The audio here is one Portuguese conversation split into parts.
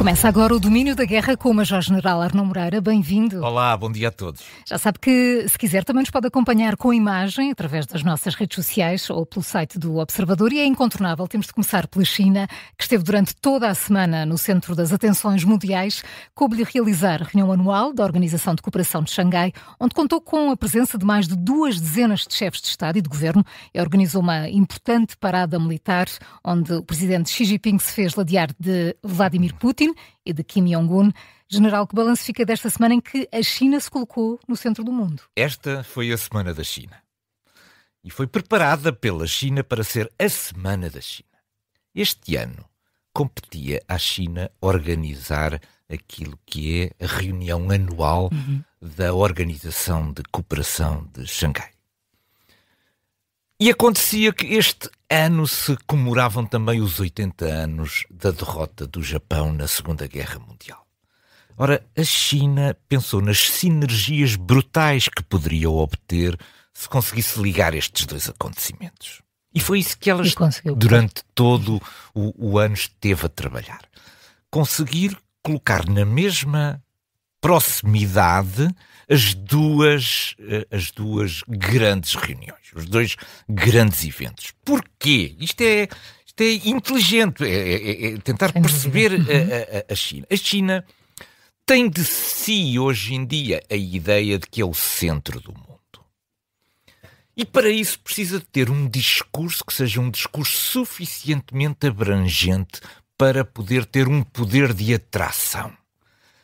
Começa agora o Domínio da Guerra com o Major-General Arnaud Moreira. Bem-vindo. Olá, bom dia a todos. Já sabe que, se quiser, também nos pode acompanhar com imagem através das nossas redes sociais ou pelo site do Observador. E é incontornável, temos de começar pela China, que esteve durante toda a semana no centro das atenções mundiais. Coube-lhe realizar a reunião anual da Organização de Cooperação de Xangai, onde contou com a presença de mais de 2 dezenas de chefes de Estado e de Governo e organizou uma importante parada militar, onde o presidente Xi Jinping se fez ladear de Vladimir Putin e de Kim Jong-un. General, que balanço fica desta semana em que a China se colocou no centro do mundo? Esta foi a Semana da China. E foi preparada pela China para ser a Semana da China. Este ano competia à China organizar aquilo que é a reunião anual da Organização de Cooperação de Xangai. E acontecia que este ano se comemoravam também os 80 anos da derrota do Japão na Segunda Guerra Mundial. Ora, a China pensou nas sinergias brutais que poderia obter se conseguisse ligar estes dois acontecimentos. E foi isso que elas, durante todo o ano, esteve a trabalhar. Conseguir colocar na mesma proximidade as duas grandes reuniões, os dois grandes eventos. Porquê? Isto é inteligente, é tentar perceber a China. A China tem de si, hoje em dia, a ideia de que é o centro do mundo. E para isso precisa de ter um discurso que seja um discurso suficientemente abrangente para poder ter um poder de atração.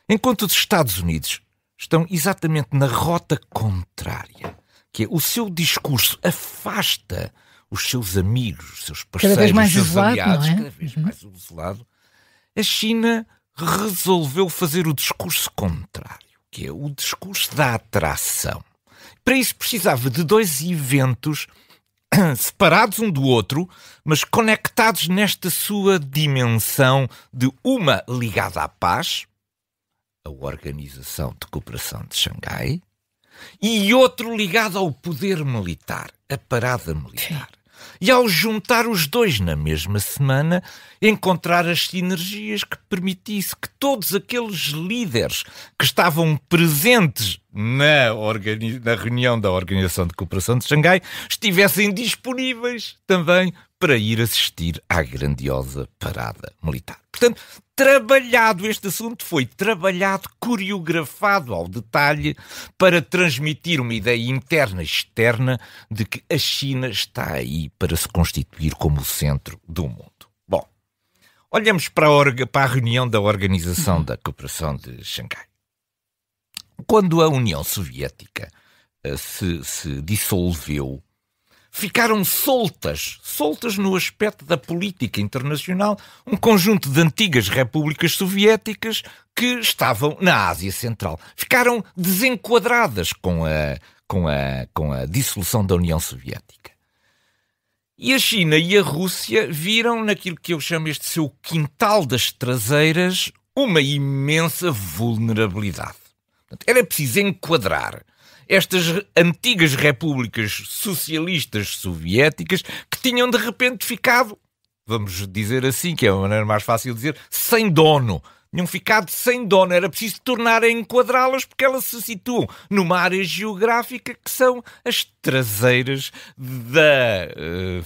Enquanto os Estados Unidos estão exatamente na rota contrária, que é o seu discurso afasta os seus amigos, os seus parceiros, os seus aliados, cada vez mais isolado, a China resolveu fazer o discurso contrário, que é o discurso da atração. Para isso precisava de 2 eventos separados um do outro, mas conectados nesta sua dimensão de uma ligada à paz, a Organização de Cooperação de Xangai, e outro ligado ao poder militar, a parada militar. E ao juntar os dois na mesma semana, encontrar as sinergias que permitisse que todos aqueles líderes que estavam presentes na reunião da Organização de Cooperação de Xangai estivessem disponíveis também para ir assistir à grandiosa parada militar. Portanto, este assunto foi trabalhado, coreografado ao detalhe para transmitir uma ideia interna e externa de que a China está aí para se constituir como o centro do mundo. Bom, olhamos para a reunião da Organização da Cooperação de Xangai. Quando a União Soviética se dissolveu, ficaram soltas no aspecto da política internacional, um conjunto de antigas repúblicas soviéticas que estavam na Ásia Central. Ficaram desenquadradas com a dissolução da União Soviética. E a China e a Rússia viram naquilo que eu chamo este seu quintal das traseiras uma imensa vulnerabilidade. Portanto, era preciso enquadrar estas antigas repúblicas socialistas soviéticas que tinham de repente ficado, vamos dizer assim, que é uma maneira mais fácil de dizer, sem dono. Tinham ficado sem dono. Era preciso tornar a enquadrá-las porque elas se situam numa área geográfica que são as traseiras da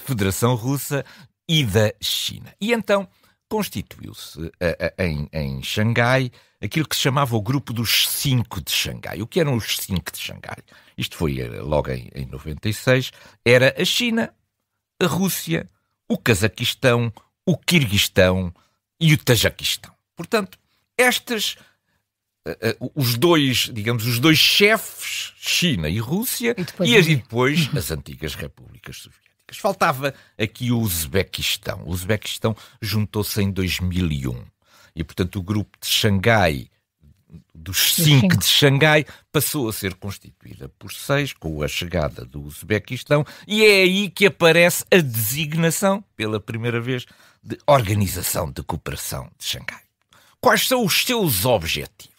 Federação Russa e da China. E então constituiu-se em Xangai aquilo que se chamava o Grupo dos 5 de Xangai. O que eram os 5 de Xangai? Isto foi logo em 96. Era a China, a Rússia, o Cazaquistão, o Quirguistão e o Tajiquistão. Portanto, os dois chefes, China e Rússia, e depois as antigas repúblicas soviéticas. Faltava aqui o Uzbequistão. O Uzbequistão juntou-se em 2001. E, portanto, o grupo de Xangai, dos 5 de Xangai, passou a ser constituída por 6, com a chegada do Uzbequistão, e é aí que aparece a designação, pela primeira vez, de Organização de Cooperação de Xangai. Quais são os seus objetivos?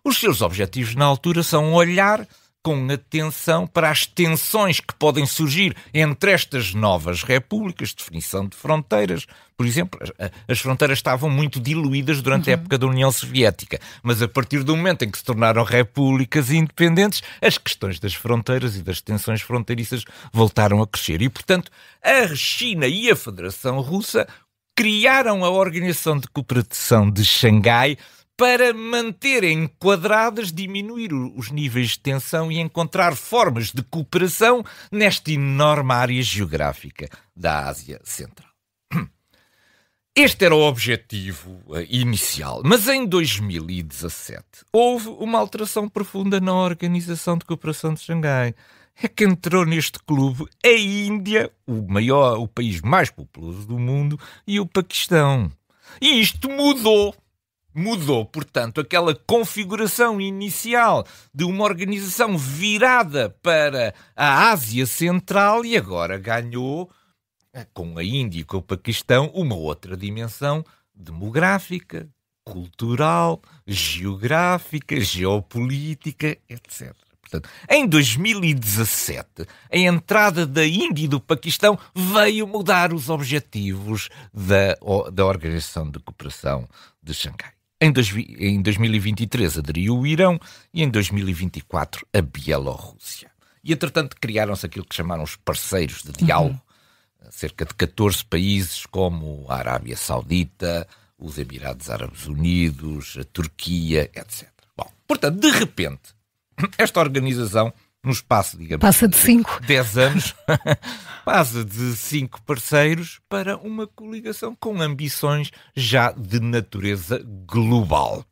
Os seus objetivos, na altura, são olhar com atenção para as tensões que podem surgir entre estas novas repúblicas, definição de fronteiras. Por exemplo, as fronteiras estavam muito diluídas durante a época da União Soviética, mas a partir do momento em que se tornaram repúblicas independentes, as questões das fronteiras e das tensões fronteiriças voltaram a crescer. E, portanto, a China e a Federação Russa criaram a Organização de Cooperação de Xangai para manter enquadradas, diminuir os níveis de tensão e encontrar formas de cooperação nesta enorme área geográfica da Ásia Central. Este era o objetivo inicial, mas em 2017 houve uma alteração profunda na Organização de Cooperação de Xangai. É que entrou neste clube a Índia, o país mais populoso do mundo, e o Paquistão. E isto mudou, portanto, aquela configuração inicial de uma organização virada para a Ásia Central e agora ganhou, com a Índia e com o Paquistão, uma outra dimensão demográfica, cultural, geográfica, geopolítica, etc. Portanto, em 2017, a entrada da Índia e do Paquistão veio mudar os objetivos da Organização de Cooperação de Xangai. Em 2023 aderiu o Irão e em 2024 a Bielorrússia. E, entretanto, criaram-se aquilo que chamaram os parceiros de diálogo, cerca de 14 países como a Arábia Saudita, os Emirados Árabes Unidos, a Turquia, etc. Bom, portanto, de repente, esta organização, no espaço, digamos, passa de 10 anos, passa de 5 parceiros para uma coligação com ambições já de natureza global.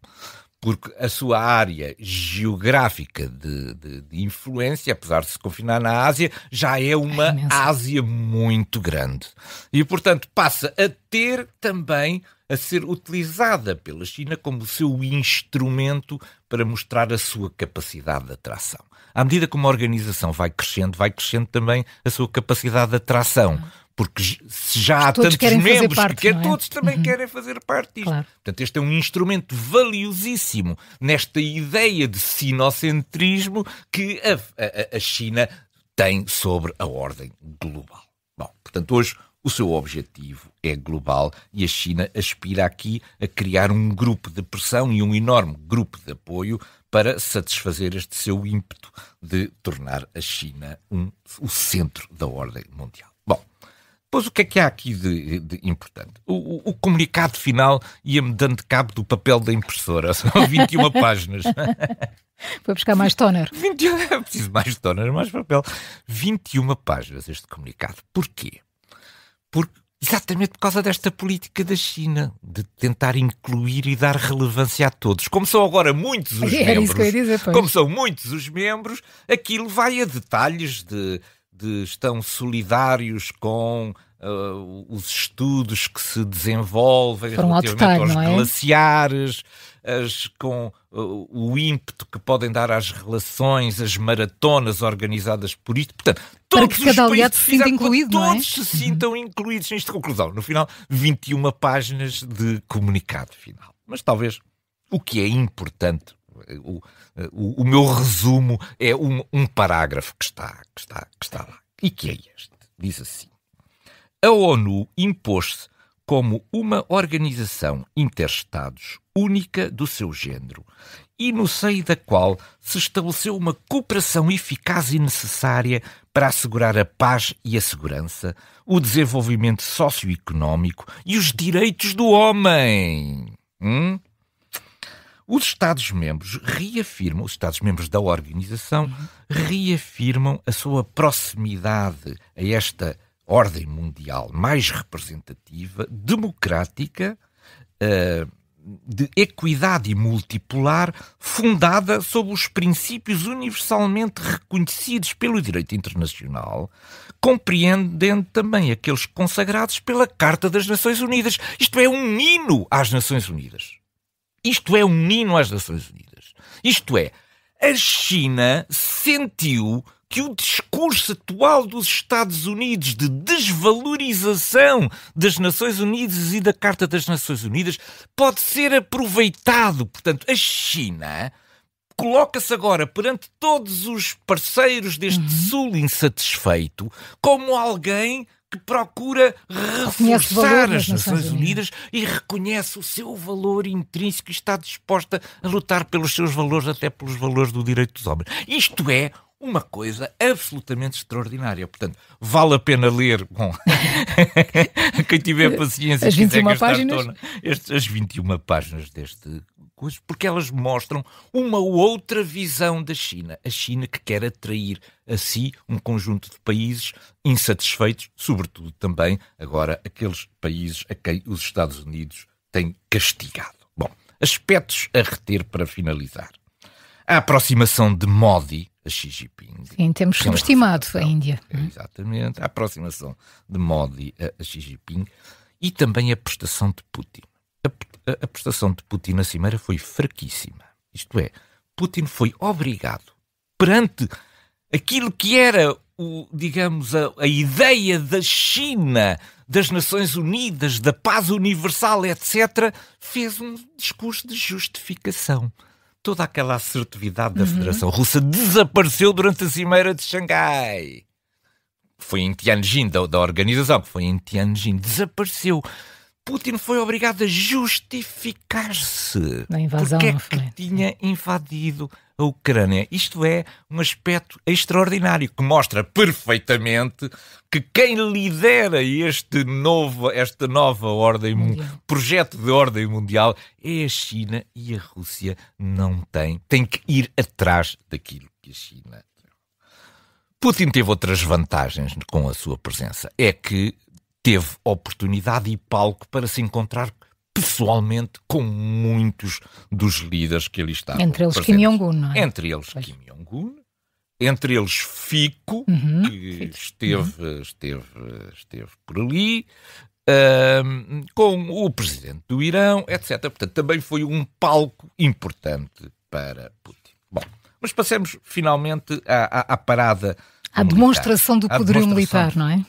Porque a sua área geográfica de influência, apesar de se confinar na Ásia, já é uma Ásia muito grande. E, portanto, passa a ter também a ser utilizada pela China como o seu instrumento para mostrar a sua capacidade de atração. À medida que uma organização vai crescendo também a sua capacidade de atração. Porque se já há tantos membros que todos também querem fazer parte disto. Claro. Portanto, este é um instrumento valiosíssimo nesta ideia de sinocentrismo que a China tem sobre a ordem global. Bom, portanto, hoje o seu objetivo é global e a China aspira aqui a criar um grupo de pressão e um enorme grupo de apoio para satisfazer este seu ímpeto de tornar a China o centro da ordem mundial. Bom, pois o que é há aqui de importante? O comunicado final ia-me dando cabo do papel da impressora. São 21 páginas. Foi buscar mais toner. 21, é preciso mais toner, mais papel. 21 páginas este comunicado. Porquê? Exatamente por causa desta política da China, de tentar incluir e dar relevância a todos. Como são agora muitos os membros, isso que eu ia dizer, pois. Como são muitos os membros, aquilo vai a detalhes de estão solidários com os estudos que se desenvolvem relativamente aos glaciares, com o ímpeto que podem dar às relações, as maratonas organizadas por isto. Portanto, para que cada aliado se sinta incluído, não é? Todos se sintam incluídos nesta conclusão. No final, 21 páginas de comunicado final. Mas talvez o que é importante, o meu resumo é um parágrafo que está lá. E que é este? Diz assim: a ONU impôs-se como uma organização interestados única do seu género e no seio da qual se estabeleceu uma cooperação eficaz e necessária para assegurar a paz e a segurança, o desenvolvimento socioeconómico e os direitos do homem. Os Estados-membros da organização reafirmam a sua proximidade a esta ordem mundial mais representativa, democrática, de equidade multipolar, fundada sobre os princípios universalmente reconhecidos pelo direito internacional, compreendendo também aqueles consagrados pela Carta das Nações Unidas. Isto é um hino às Nações Unidas. Isto é, a China sentiu que o discurso atual dos Estados Unidos de desvalorização das Nações Unidas e da Carta das Nações Unidas pode ser aproveitado. Portanto, a China coloca-se agora perante todos os parceiros deste Sul insatisfeito como alguém que procura reforçar as Nações Unidas e reconhece o seu valor intrínseco e está disposta a lutar pelos seus valores, até pelos valores do direito dos homens. Isto é uma coisa absolutamente extraordinária. Portanto, vale a pena ler. Bom, quem tiver paciência, as 21 páginas, as 21 páginas deste coisa, porque elas mostram uma outra visão da China. A China que quer atrair a si um conjunto de países insatisfeitos, sobretudo também agora aqueles países a quem os Estados Unidos têm castigado. Bom, aspectos a reter para finalizar. A aproximação de Modi a Xi Jinping. Sim, temos subestimado a Índia. Exatamente. A aproximação de Modi a Xi Jinping e também a prestação de Putin. A prestação de Putin na Cimeira foi fraquíssima. Isto é, Putin foi obrigado, perante aquilo que era, digamos, a ideia da China, das Nações Unidas, da paz universal, etc., fez um discurso de justificação. Toda aquela assertividade da Federação Russa desapareceu durante a Cimeira de Xangai. Foi em Tianjin, da organização, que foi em Tianjin, desapareceu. Putin foi obrigado a justificar-se. Na invasão, porque é que tinha invadido a Ucrânia. Isto é um aspecto extraordinário que mostra perfeitamente que quem lidera esta nova ordem projeto de ordem mundial é a China, e a Rússia não tem que ir atrás daquilo que a China. Putin teve outras vantagens com a sua presença. É que teve oportunidade e palco para se encontrar pessoalmente com muitos dos líderes que ali estavam. Entre eles Kim Jong-un, não é? Entre eles Kim Jong-un, entre eles Fico, que esteve por ali, com o presidente do Irão, etc. Portanto, também foi um palco importante para Putin. Bom, mas passemos finalmente à parada à demonstração do poderio militar, não é?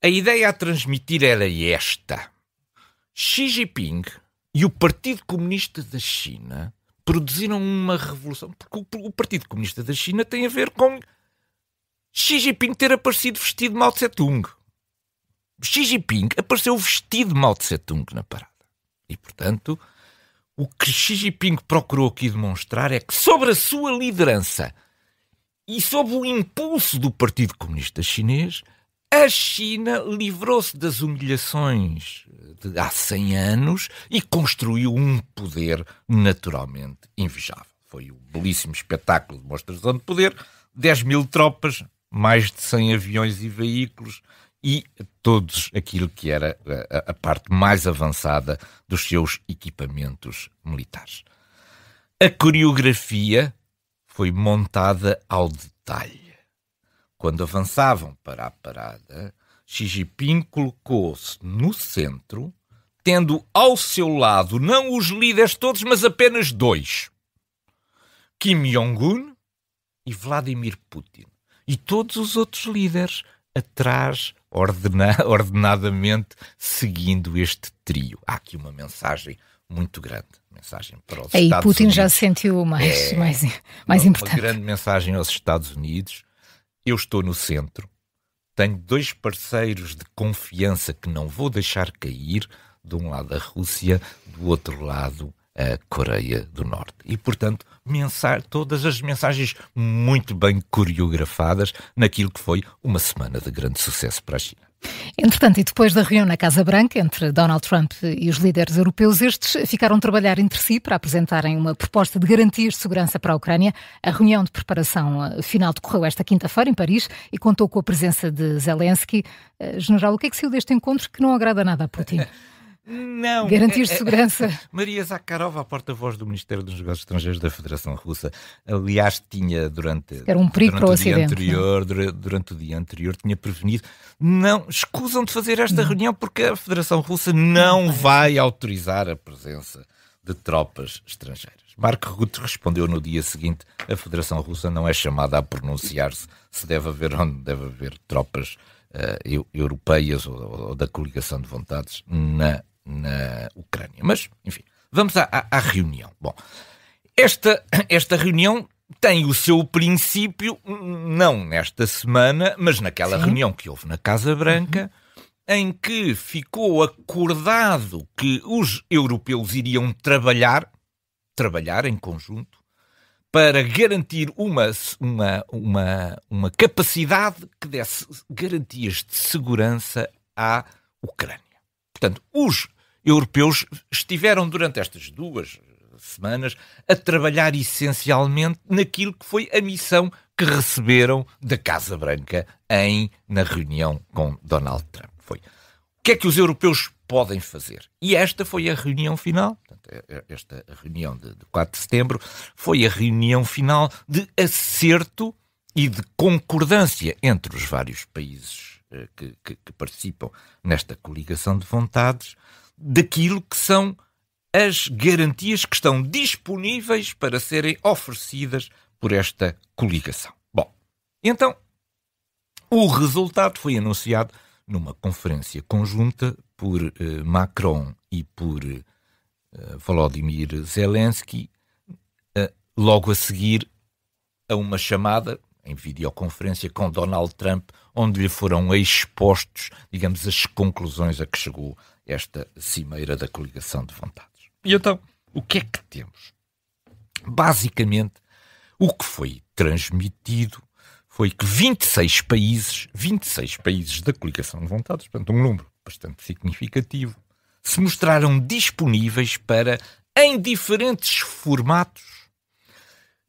A ideia a transmitir era esta. Xi Jinping e o Partido Comunista da China produziram uma revolução. Porque o Partido Comunista da China tem a ver com Xi Jinping ter aparecido vestido de Mao Tse-tung. Xi Jinping apareceu vestido de Mao Tse-tung na parada. E, portanto, o que Xi Jinping procurou aqui demonstrar é que, sobre a sua liderança e sob o impulso do Partido Comunista Chinês, a China livrou-se das humilhações de há 100 anos e construiu um poder naturalmente invejável. Foi um belíssimo espetáculo de demonstração de poder, 10 mil tropas, mais de 100 aviões e veículos e todos aquilo que era a parte mais avançada dos seus equipamentos militares. A coreografia foi montada ao detalhe. Quando avançavam para a parada, Xi Jinping colocou-se no centro, tendo ao seu lado não os líderes todos, mas apenas 2. Kim Jong-un e Vladimir Putin. E todos os outros líderes atrás, ordenadamente, seguindo este trio. Há aqui uma mensagem muito grande. Mensagem para os Estados Unidos. Putin já se sentiu mais importante. Uma grande mensagem aos Estados Unidos. Eu estou no centro, tenho 2 parceiros de confiança que não vou deixar cair, de um lado a Rússia, do outro lado a Coreia do Norte. E, portanto, todas as mensagens muito bem coreografadas naquilo que foi uma semana de grande sucesso para a China. Entretanto, e depois da reunião na Casa Branca entre Donald Trump e os líderes europeus, estes ficaram a trabalhar entre si para apresentarem uma proposta de garantias de segurança para a Ucrânia. A reunião de preparação final decorreu esta quinta-feira em Paris e contou com a presença de Zelensky. General, o que é que saiu deste encontro que não agrada nada a Putin? Não. Garantias de segurança. Maria Zakharova, a porta-voz do Ministério dos Negócios Estrangeiros da Federação Russa, aliás, tinha durante o dia anterior, tinha prevenido, não, escusam de fazer esta reunião porque a Federação Russa não vai autorizar a presença de tropas estrangeiras. Marco Rutte respondeu no dia seguinte: a Federação Russa não é chamada a pronunciar-se se deve haver ou não deve haver tropas europeias ou da coligação de vontades na Ucrânia. Mas, enfim, vamos à reunião. Bom, esta reunião tem o seu princípio, não nesta semana, mas naquela reunião que houve na Casa Branca, em que ficou acordado que os europeus iriam trabalhar em conjunto para garantir uma capacidade que desse garantias de segurança à Ucrânia. Portanto, os europeus estiveram durante estas 2 semanas a trabalhar essencialmente naquilo que foi a missão que receberam da Casa Branca na reunião com Donald Trump. Foi. O que é que os europeus podem fazer? E esta foi a reunião final, portanto, esta reunião de 4 de setembro, foi a reunião final de acerto e de concordância entre os vários países que participam nesta coligação de vontades, daquilo que são as garantias que estão disponíveis para serem oferecidas por esta coligação. Bom, então, o resultado foi anunciado numa conferência conjunta por Macron e por Volodymyr Zelensky, logo a seguir a uma chamada em videoconferência com Donald Trump, onde lhe foram expostos, digamos, as conclusões a que chegou esta cimeira da coligação de vontades. E então, o que é que temos? Basicamente, o que foi transmitido foi que 26 países da coligação de vontades, portanto um número bastante significativo, se mostraram disponíveis para, em diferentes formatos,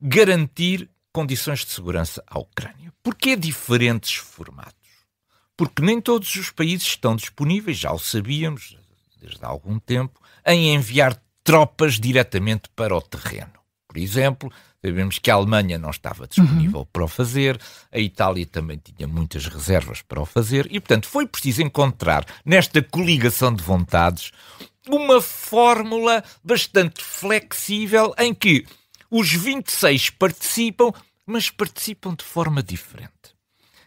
garantir condições de segurança à Ucrânia. Porquê diferentes formatos? Porque nem todos os países estão disponíveis, já o sabíamos desde há algum tempo, em enviar tropas diretamente para o terreno. Por exemplo, sabemos que a Alemanha não estava disponível para o fazer, a Itália também tinha muitas reservas para o fazer e, portanto, foi preciso encontrar nesta coligação de vontades uma fórmula bastante flexível em que os 26 participam, mas participam de forma diferente.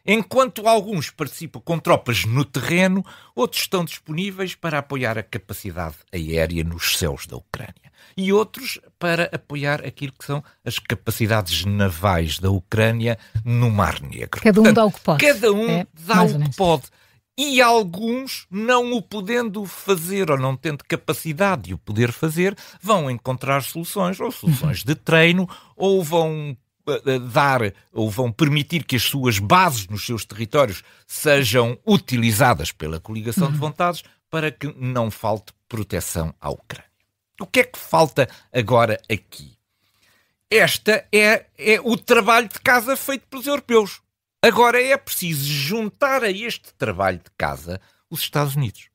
Enquanto alguns participam com tropas no terreno, outros estão disponíveis para apoiar a capacidade aérea nos céus da Ucrânia. E outros para apoiar aquilo que são as capacidades navais da Ucrânia no Mar Negro. Cada um dá o que pode. Cada um dá o que pode. E alguns, não o podendo fazer ou não tendo capacidade de o poder fazer, vão encontrar soluções, ou soluções de treino, ou vão vão permitir que as suas bases nos seus territórios sejam utilizadas pela coligação de vontades para que não falte proteção à Ucrânia. O que é que falta agora aqui? Esta é o trabalho de casa feito pelos europeus. Agora é preciso juntar a este trabalho de casa os Estados Unidos.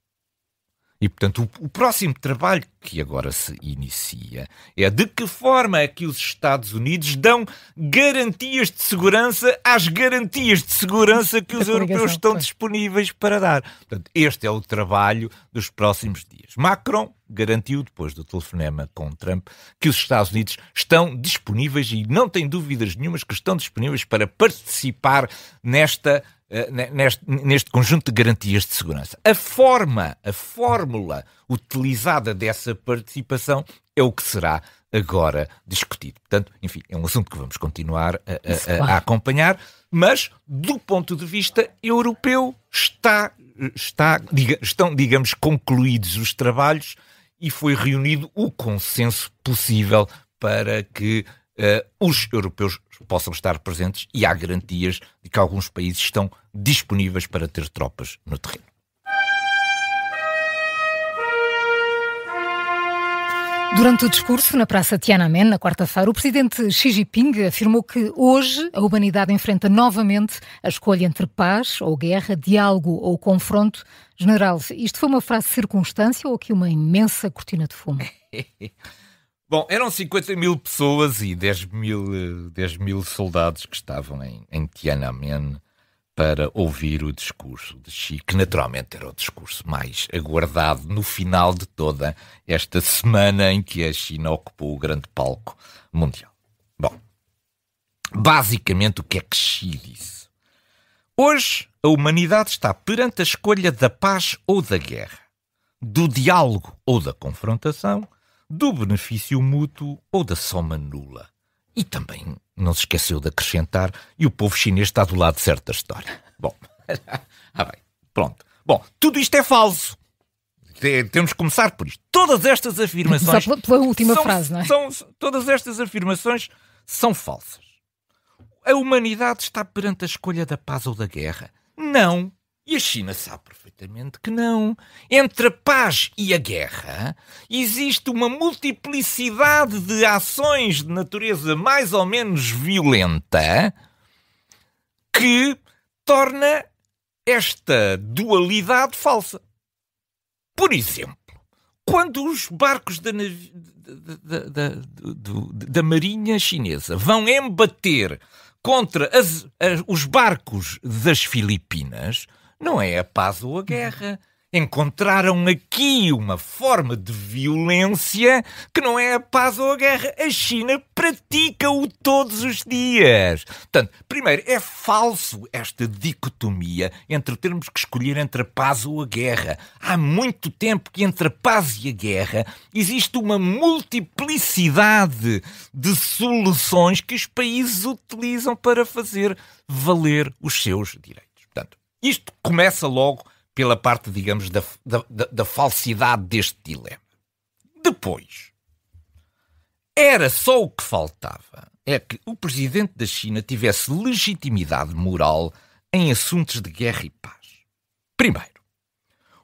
E, portanto, o próximo trabalho que agora se inicia é de que forma é que os Estados Unidos dão garantias de segurança às garantias de segurança que os europeus estão disponíveis para dar. Portanto, este é o trabalho dos próximos dias. Macron garantiu, depois do telefonema com Trump, que os Estados Unidos estão disponíveis e não tem dúvidas nenhumas que estão disponíveis para participar neste conjunto de garantias de segurança. A fórmula utilizada dessa participação é o que será agora discutido. Portanto, enfim, é um assunto que vamos continuar a acompanhar, mas do ponto de vista europeu estão, digamos, concluídos os trabalhos e foi reunido o consenso possível para que os europeus possam estar presentes e há garantias de que alguns países estão disponíveis para ter tropas no terreno. Durante o discurso na Praça Tiananmen, na quarta-feira, o presidente Xi Jinping afirmou que hoje a humanidade enfrenta novamente a escolha entre paz ou guerra, diálogo ou confronto. General, isto foi uma frase de circunstância ou aqui uma imensa cortina de fumo? Bom, eram 50 mil pessoas e 10 mil soldados que estavam em Tiananmen para ouvir o discurso de Xi, que naturalmente era o discurso mais aguardado no final de toda esta semana em que a China ocupou o grande palco mundial. Bom, basicamente o que é que Xi disse? Hoje a humanidade está perante a escolha da paz ou da guerra, do diálogo ou da confrontação, do benefício mútuo ou da soma nula. E também não se esqueceu de acrescentar, e o povo chinês está do lado certo da história. Bom, bem, pronto. Bom, tudo isto é falso. Temos que começar por isto. Todas estas afirmações... Só pela última frase, não é? Todas estas afirmações são falsas. A humanidade está perante a escolha da paz ou da guerra? Não. E a China sabe perfeitamente que não. Entre a paz e a guerra existe uma multiplicidade de ações de natureza mais ou menos violenta que torna esta dualidade falsa. Por exemplo, quando os barcos da Marinha Chinesa vão embater contra os barcos das Filipinas, não é a paz ou a guerra. Encontraram aqui uma forma de violência que não é a paz ou a guerra. A China pratica-o todos os dias. Portanto, primeiro, é falso esta dicotomia entre termos que escolher entre a paz ou a guerra. Há muito tempo que entre a paz e a guerra existe uma multiplicidade de soluções que os países utilizam para fazer valer os seus direitos. Portanto, isto começa logo pela parte, digamos, da falsidade deste dilema. Depois, era só o que faltava, é que o presidente da China tivesse legitimidade moral em assuntos de guerra e paz. Primeiro,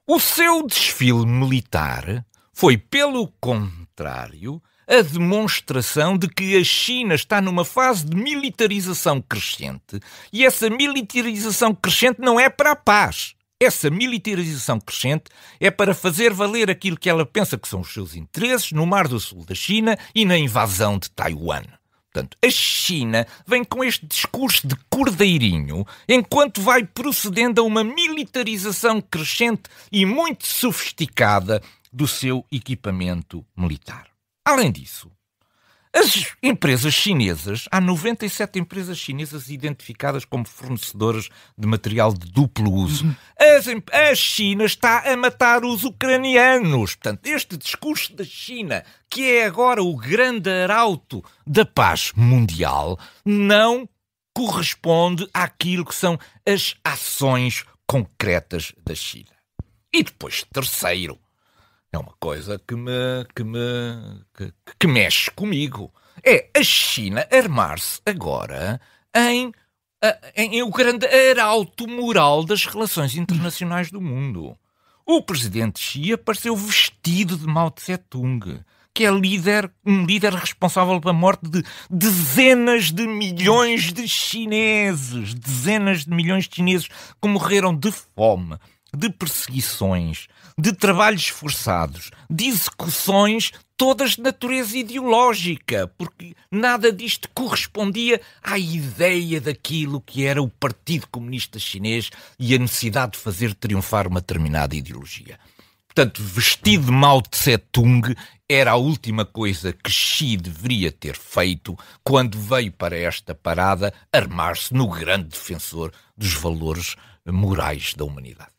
o seu desfile militar foi, pelo contrário, a demonstração de que a China está numa fase de militarização crescente, e essa militarização crescente não é para a paz. Essa militarização crescente é para fazer valer aquilo que ela pensa que são os seus interesses no Mar do Sul da China e na invasão de Taiwan. Portanto, a China vem com este discurso de cordeirinho enquanto vai procedendo a uma militarização crescente e muito sofisticada do seu equipamento militar. Além disso, as empresas chinesas, há 97 empresas chinesas identificadas como fornecedoras de material de duplo uso. A China está a matar os ucranianos. Portanto, este discurso da China, que é agora o grande arauto da paz mundial, não corresponde àquilo que são as ações concretas da China. E depois, terceiro, é uma coisa que mexe comigo. É a China armar-se agora em o grande arauto moral das relações internacionais do mundo. O presidente Xi apareceu vestido de Mao Tse-tung, que é um líder responsável pela morte de dezenas de milhões de chineses. Dezenas de milhões de chineses que morreram de fome, de perseguições, de trabalhos forçados, de execuções, todas de natureza ideológica, porque nada disto correspondia à ideia daquilo que era o Partido Comunista Chinês e a necessidade de fazer triunfar uma determinada ideologia. Portanto, vestido de Mao Tse-tung era a última coisa que Xi deveria ter feito quando veio para esta parada armar-se no grande defensor dos valores morais da humanidade.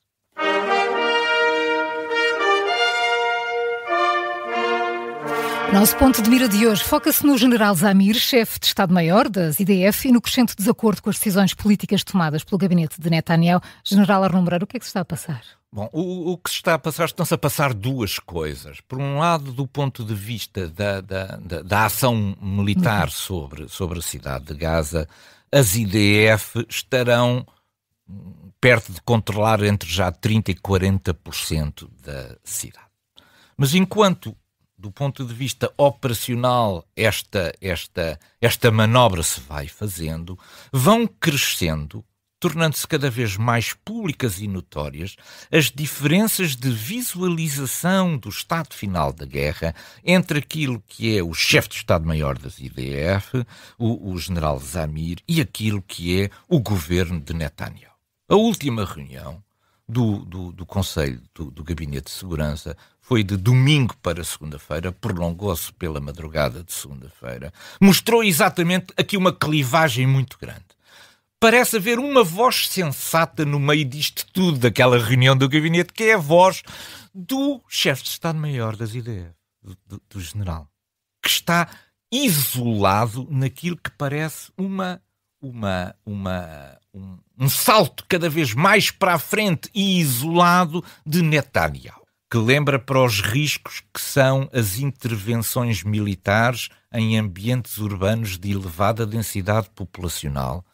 Nosso ponto de mira de hoje foca-se no general Zamir, chefe de Estado-Maior das IDF, e no crescente desacordo com as decisões políticas tomadas pelo gabinete de Netanyahu. General Arnaud Moreira, o que é que se está a passar? Bom, o que se está a passar, estão-se a passar duas coisas. Por um lado, do ponto de vista da ação militar sobre a cidade de Gaza, as IDF estarão perto de controlar entre já 30% e 40% da cidade. Mas enquanto, do ponto de vista operacional, esta manobra se vai fazendo, vão crescendo, tornando-se cada vez mais públicas e notórias as diferenças de visualização do estado final da guerra entre aquilo que é o chefe de Estado-Maior das IDF, o general Zamir, e aquilo que é o governo de Netanyahu. A última reunião do Conselho do Gabinete de Segurança foi de domingo para segunda-feira, prolongou-se pela madrugada de segunda-feira, mostrou exatamente aqui uma clivagem muito grande. Parece haver uma voz sensata no meio disto tudo, daquela reunião do gabinete, que é a voz do chefe de Estado-Maior das IDF, do general, que está isolado naquilo que parece um salto cada vez mais para a frente e isolado de Netanyahu, que lembra para os riscos que são as intervenções militares em ambientes urbanos de elevada densidade populacional.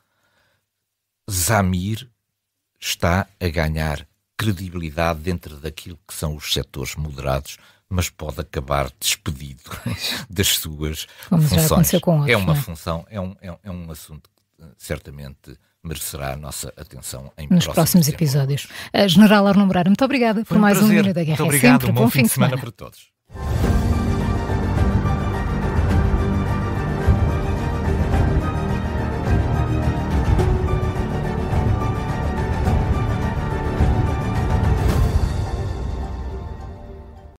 Zamir está a ganhar credibilidade dentro daquilo que são os setores moderados, mas pode acabar despedido das suas funções. Já aconteceu com outros, é uma não é? função, é um assunto que certamente merecerá a nossa atenção nos próximos episódios. General Arno Moreira, muito obrigada por mais um Minuto da Guerra. Muito obrigado, Sempre um bom fim de semana para todos.